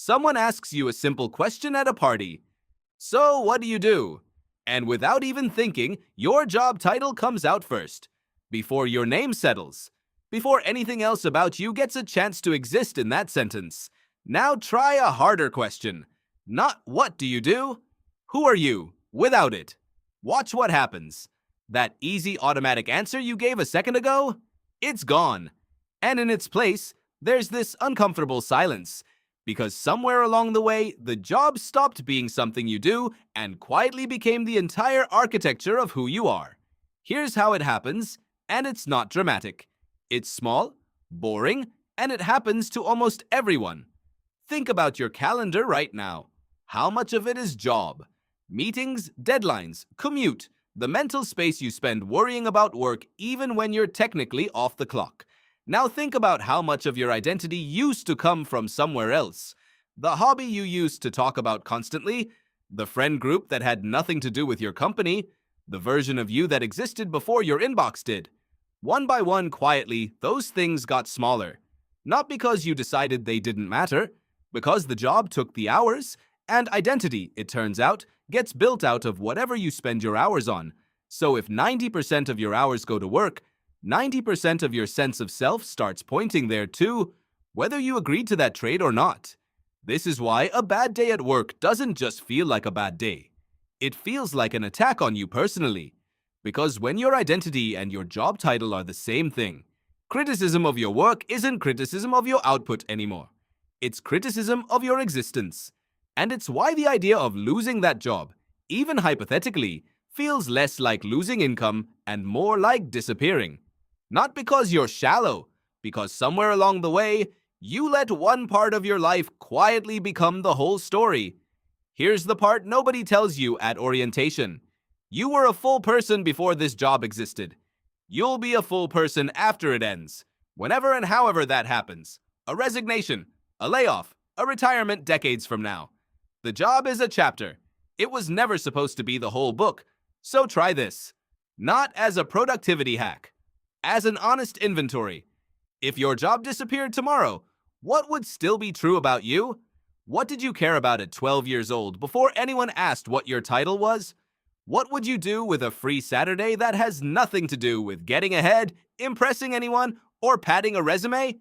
Someone asks you a simple question at a party. So, what do you do? And without even thinking, your job title comes out first, before your name settles, before anything else about you gets a chance to exist in that sentence. Now try a harder question. Not what do you do? Who are you? Without it. Watch what happens. That easy automatic answer you gave a second ago? It's gone. And in its place, there's this uncomfortable silence. Because somewhere along the way, the job stopped being something you do and quietly became the entire architecture of who you are. Here's how it happens, and it's not dramatic. It's small, boring, and it happens to almost everyone. Think about your calendar right now. How much of it is job? Meetings, deadlines, commute, the mental space you spend worrying about work even when you're technically off the clock. Now think about how much of your identity used to come from somewhere else. The hobby you used to talk about constantly, the friend group that had nothing to do with your company, the version of you that existed before your inbox did. One by one, quietly, those things got smaller. Not because you decided they didn't matter, because the job took the hours, and identity, it turns out, gets built out of whatever you spend your hours on. So if 90% of your hours go to work, 90% of your sense of self starts pointing there too, whether you agreed to that trade or not. This is why a bad day at work doesn't just feel like a bad day. It feels like an attack on you personally. Because when your identity and your job title are the same thing, criticism of your work isn't criticism of your output anymore. It's criticism of your existence. And it's why the idea of losing that job, even hypothetically, feels less like losing income and more like disappearing. Not because you're shallow, because somewhere along the way, you let one part of your life quietly become the whole story. Here's the part nobody tells you at orientation. You were a full person before this job existed. You'll be a full person after it ends, whenever and however that happens. A resignation, a layoff, a retirement decades from now. The job is a chapter. It was never supposed to be the whole book. So try this. Not as a productivity hack. As an honest inventory. If your job disappeared tomorrow, what would still be true about you? What did you care about at 12 years old before anyone asked what your title was? What would you do with a free Saturday that has nothing to do with getting ahead, impressing anyone, or padding a resume?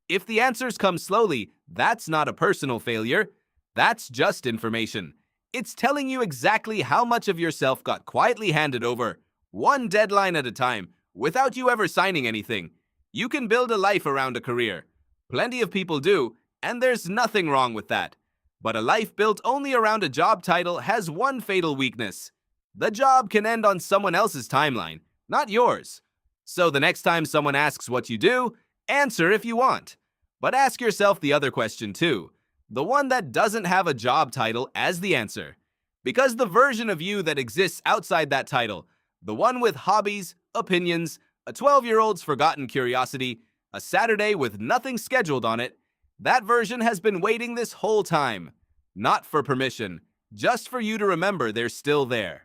If the answers come slowly, that's not a personal failure. That's just information. It's telling you exactly how much of yourself got quietly handed over, one deadline at a time, without you ever signing anything. You can build a life around a career. Plenty of people do, and there's nothing wrong with that. But a life built only around a job title has one fatal weakness. The job can end on someone else's timeline, not yours. So the next time someone asks what you do, answer if you want. But ask yourself the other question too, the one that doesn't have a job title as the answer. Because the version of you that exists outside that title, the one with hobbies, opinions, a 12-year-old's forgotten curiosity, a Saturday with nothing scheduled on it, that version has been waiting this whole time. Not for permission, just for you to remember they're still there.